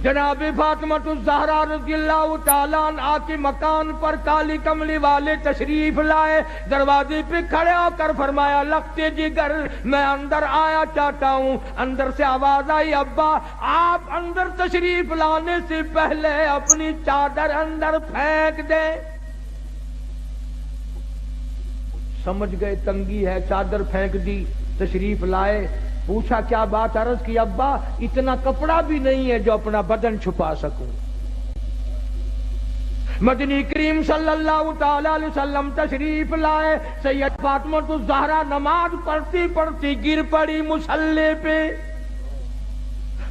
جناب فاطمہ الزہرا رضی اللہ تعالیٰ عنہا کے مکان پر کالی کملی والے تشریف لائے، دروازے پہ کھڑے ہو کر فرمایا لختے جگر میں اندر آیا چاہتا ہوں۔ اندر سے آواز آئی ابا آپ اندر تشریف لانے سے پہلے اپنی چادر اندر پھینک دیں۔ سمجھ گئے تنگی ہے، چادر پھینک دی، تشریف لائے، پوچھا کیا بات، عرض کی ابا اتنا کپڑا بھی نہیں ہے جو اپنا بدن چھپا سکوں۔ مدنی کریم صلی اللہ تعالی علیہ وسلم تشریف لائے، سید فاطمہ الزہرا نماز پڑھتی پڑھتی گر پڑی مصلی پہ،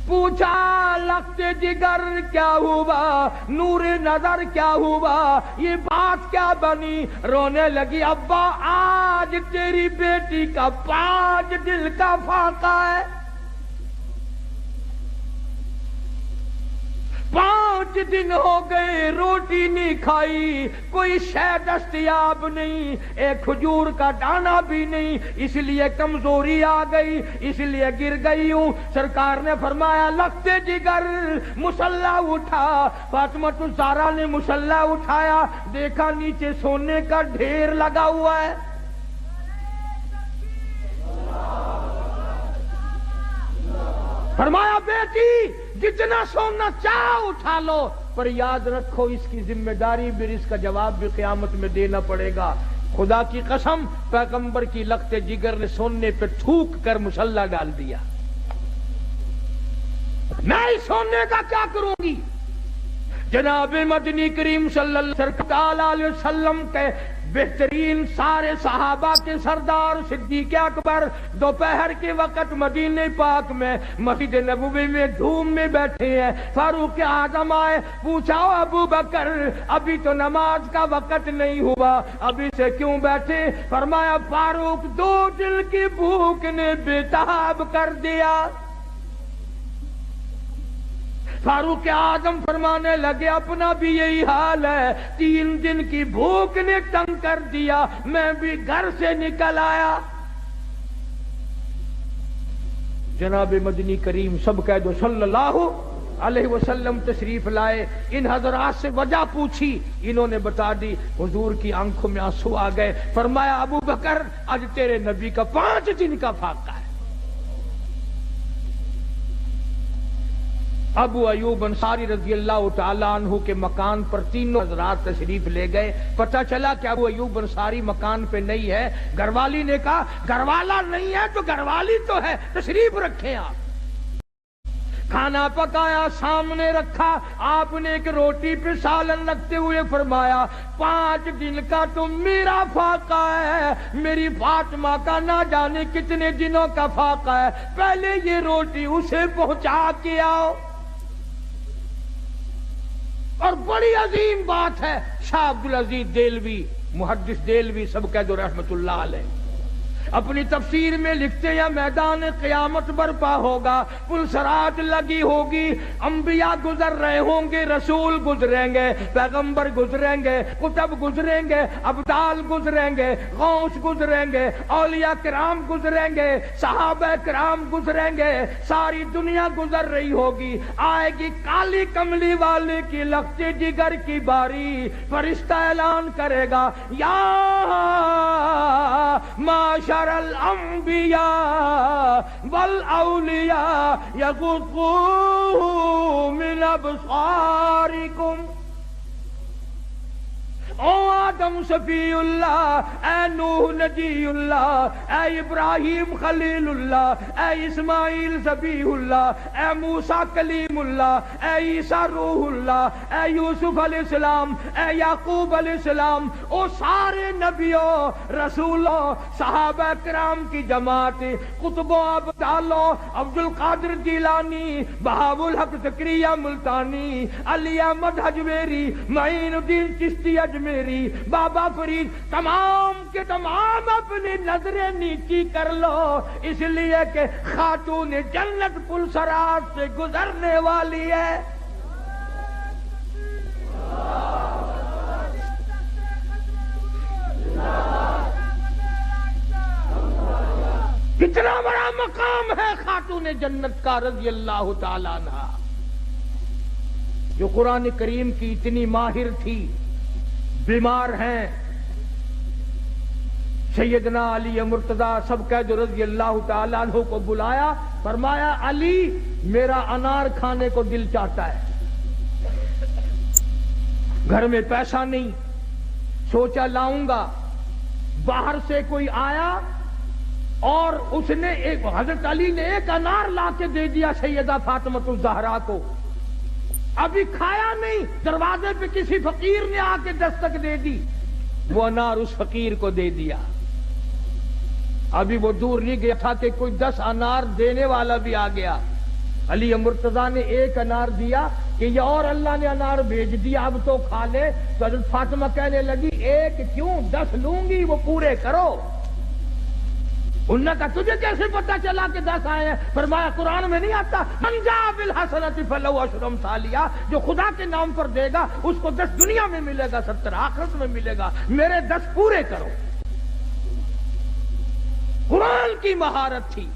پوچھا لختے جگر کیا ہوا، نور نظر کیا ہوا، یہ بات کیا بنی، رونے لگی ابا آج تیری بیٹی کا 5 دل کا فاقہ ہے، 5 دن ہو گئے روٹی نہیں کھائی، کوئی شے دستیاب نہیں، ایک کھجور کا دانہ بھی نہیں، اس لیے کمزوری آ گئی، اس لیے گر گئی ہوں۔ سرکار نے فرمایا لختے جگر مصلا اٹھا۔ فاطمہ الزہرا نے مصلا اٹھایا، دیکھا نیچے سونے کا ڈھیر لگا ہوا ہے۔ فرمایا بیٹی جتنا سونا چاہو اٹھا لو، پر یاد رکھو اس کی ذمہ داری بھی، اس کا جواب بھی قیامت میں دینا پڑے گا۔ خدا کی قسم پیغمبر کی لخت جگر نے سونے پہ تھوک کر مصلا ڈال دیا۔ میں اس سونے کا کیا کروں گی؟ جناب مدنی کریم صلی اللہ علیہ وسلم کے بہترین سارے صحابہ کے سردار صدیق اکبر دوپہر کے وقت مدینہ پاک میں مسجد نبوی میں دھوم میں بیٹھے ہیں۔ فاروق اعظم آئے، پوچھا ابو بکر ابھی تو نماز کا وقت نہیں ہوا، ابھی سے کیوں بیٹھے؟ فرمایا فاروق 2 دل کی بھوک نے بےتاب کر دیا۔ فاروق اعظم فرمانے لگے اپنا بھی یہی حال ہے، 3 دن کی بھوک نے تنگ کر دیا، میں بھی گھر سے نکل آیا۔ جناب مدنی کریم سب کہہ دو صلی اللہ علیہ وسلم تشریف لائے، ان حضرات سے وجہ پوچھی، انہوں نے بتا دی، حضور کی آنکھوں میں آنسو آ گئے۔ فرمایا ابو بکر آج تیرے نبی کا 5 دن کا فاقہ ہے۔ ابو ایوب انصاری رضی اللہ تعالیٰ عنہ کے مکان پر 3 حضرات تشریف لے گئے، پتہ چلا کہ ابو ایوب انصاری مکان پہ نہیں ہے۔ گھر والی نے کہا گھر والا نہیں ہے تو گھر والی تو ہے، تشریف رکھیں آپ۔ کھانا پکایا، سامنے رکھا، آپ نے ایک روٹی پہ سالن رکھتے ہوئے فرمایا 5 دن کا تو میرا فاقہ ہے، میری فاطمہ کا نہ جانے کتنے دنوں کا فاقہ ہے، پہلے یہ روٹی اسے پہنچا کے آؤ۔ اور بڑی عظیم بات ہے، شاہ عبدالعزیز دہلوی محدث دہلوی سب کہہ دو رحمت اللہ علیہ اپنی تفسیر میں لکھتے ہیں میدان قیامت برپا ہوگا، پلسرات لگی ہوگی، انبیاء گزر رہے ہوں گے، رسول گزریں گے، پیغمبر گزریں گے، کتب گزریں گے، ابدال گزریں گے، غوث گزریں گے، اولیاء کرام گزریں گے، صحابہ کرام گزریں گے، ساری دنیا گزر رہی ہوگی، آئے گی کالی کملی والے کی لخت جگر کی باری، فرشتہ اعلان کرے گا یا معاشر الانبیاء والاولیاء یغضوا من ابصارکم، او آدم صفی اللہ، اے نوح نجی اللہ، اے ابراہیم خلیل اللہ، اے اسماعیل ذبیح اللہ، اے موسیٰ کلیم اللہ، اے عیسیٰ روح اللہ، اے یوسف علیہ السلام، اے یعقوب علیہ السلام، او سارے نبیوں رسولوں صحابہ کرام کی جماعت، قطبوں ابدالوں، عبد القادر جیلانی، بہاء الحق زکریا ملتانی، علی احمد حجویری، معین الدین چشتی اجمیری، بابا فرید، تمام کے تمام اپنی نظریں نیچی کر لو، اس لیے کہ خاتون جنت پلسرات سے گزرنے والی ہے۔ کتنا بڑا مقام ہے خاتون جنت کا رضی اللہ تعالیٰ عنہ۔ جو قرآن کریم کی اتنی ماہر تھی، بیمار ہیں، سیدنا علی مرتضیٰ سب قید رضی اللہ تعالیٰ عنہ کو بلایا، فرمایا علی میرا انار کھانے کو دل چاہتا ہے، گھر میں پیسہ نہیں، سوچا لاؤں گا۔ باہر سے کوئی آیا اور اس نے حضرت علی نے ایک انار لا کے دے دیا سیدہ فاطمہ الزہرا کو، ابھی کھایا نہیں، دروازے پہ کسی فقیر نے آ کے دستک دے دی، وہ انار اس فقیر کو دے دیا۔ ابھی وہ دور نہیں گیا تھا کہ کوئی 10 انار دینے والا بھی آ گیا۔ علی مرتضیٰ نے ایک انار دیا کہ یہ اور اللہ نے انار بھیج دیا، اب تو کھا لے۔ تو حضرت فاطمہ کہنے لگی ایک کیوں 10 لوں گی، وہ پورے کرو۔ انہوں نے کہا تجھے کیسے پتا چلا کہ 10 آئے ہیں؟ فرمایا قرآن میں نہیں آتا من جاء بالحسنۃ فلہ عشر امثالہا، جو خدا کے نام پر دے گا اس کو 10 دنیا میں ملے گا، 70 آخرت میں ملے گا، میرے 10 پورے کرو۔ قرآن کی مہارت تھی۔